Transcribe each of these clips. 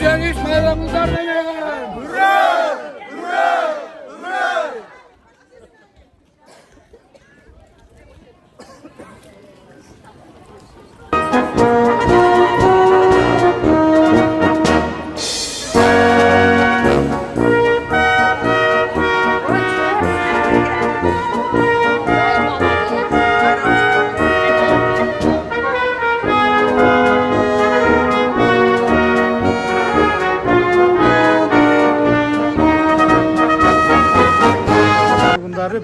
Yükseliş bayramımızlar benim. Hurra! Hurra! Hurra!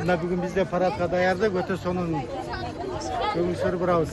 Mına bugün bizde Paratka dayarda götü sonun kömüşleri bıravuz.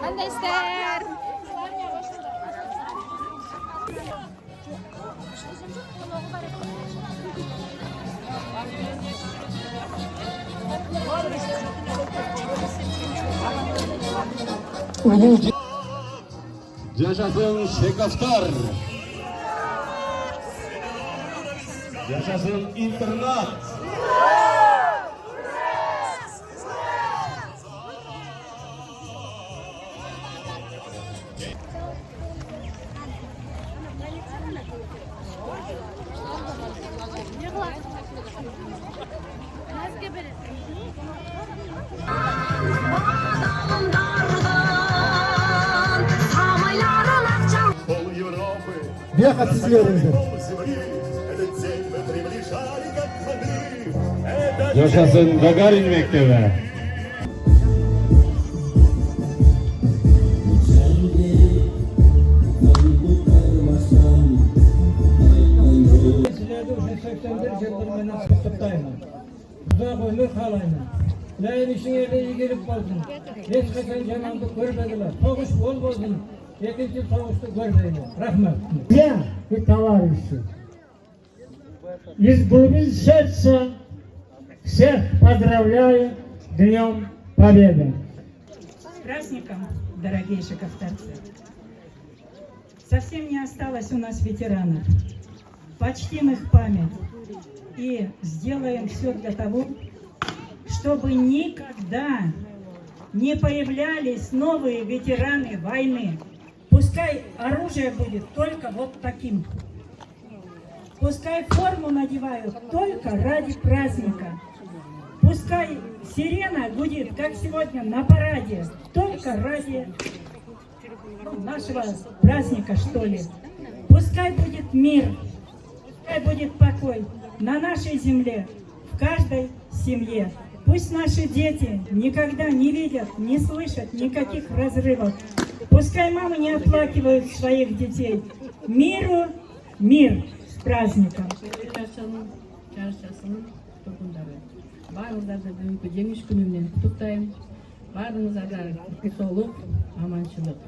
Ben de isterim. Yaşasın Şekaftar. Yaşasın internat. Века sizlerinde. Yaşasın Gagarin Mektebi. Neyin işin yerine iyi gelip kaldın. Hiç kaçan canandık görmediler. Soğuş bol bozdun. İkinci soğuştu görmeyin. Rahmet. Я и товарищи, из глубин сердца всех поздравляю Днем Победы. С праздником, дорогие шекафтарцы! Совсем не осталось у нас ветеранов. Почтим их память и сделаем все для того, чтобы никогда не появлялись новые ветераны войны. Пускай оружие будет только вот таким. Пускай форму надевают только ради праздника. Пускай сирена гудит, как сегодня на параде, только ради нашего праздника, что ли. Пускай будет мир, пускай будет покой на нашей земле, в каждой семье. Пусть наши дети никогда не видят, не слышат никаких разрывов. Пускай мамы не оплакивают своих детей. Миру мир с праздником. Барлықтарды бүгінгі жеңіс күнімен құттықтаймын. Барлығыңызға денсаулық, аманшылық.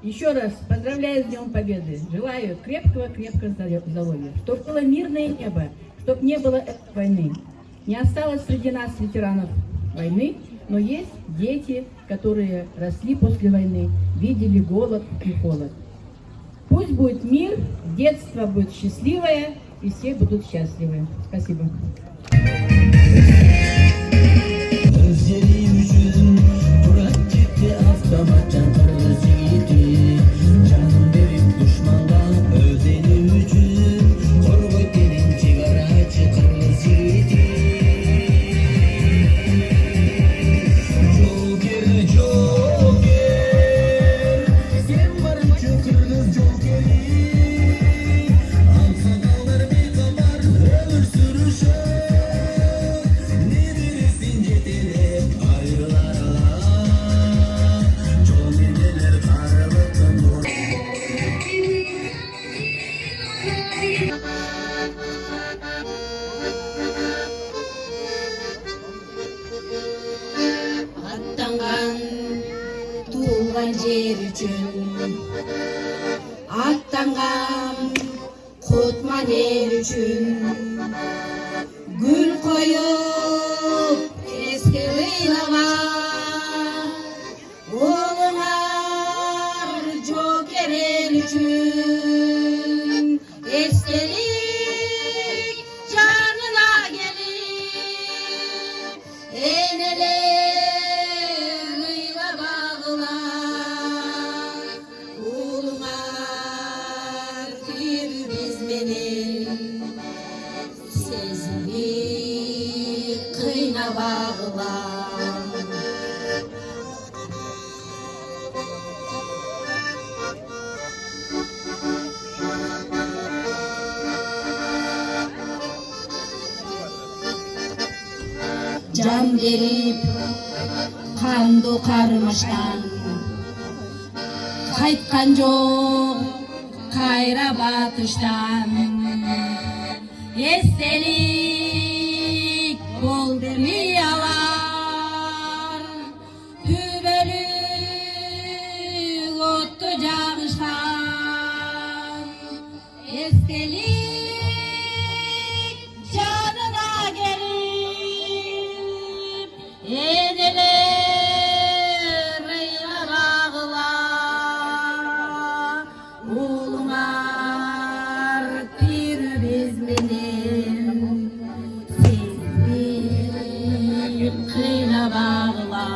Еще раз поздравляю с Днем Победы. Желаю крепкого-крепкого здоровья. Чтобы было мирное небо, чтобы не было войны. Не осталось среди нас ветеранов войны, но есть дети, которые росли после войны, видели голод и холод. Пусть будет мир, детство будет счастливое, и все будут счастливы. Спасибо. Sürüşe туған жер үшін аттанған құтман ел үшін гүл қойып еске ыйлама олыңар жокер ел үшін естелік жанына келіп енелер ыйла бағыла улыңар түйір безменен сезімі қиына бағыла. Жан беріп қанды қармаштан қайтқан жоқ қайра батыштан естелік бол бермей алар түбелік отты жағышқан естелік жанына келіп енелер ыйла бағыла улыңар пир безменен сезбей қиына бағыла.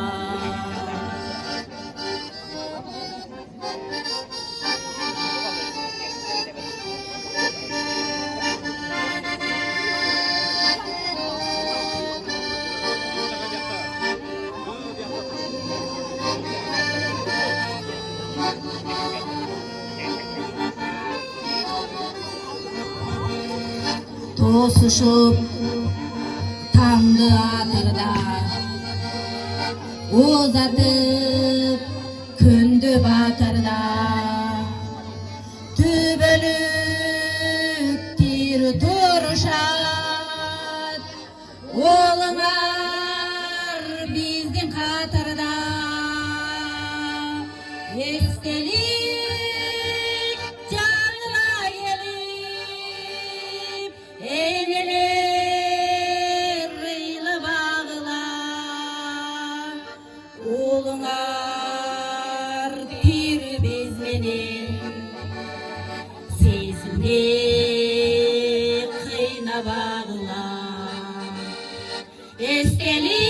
Тосышып таңды атырда озатып күнді батырда түбілік тері тұрышат олыңар біздің қатарда естелік жанына келіп енелер ыйла бағыла улыңар пир безменен сезімде қиына бағыла естелік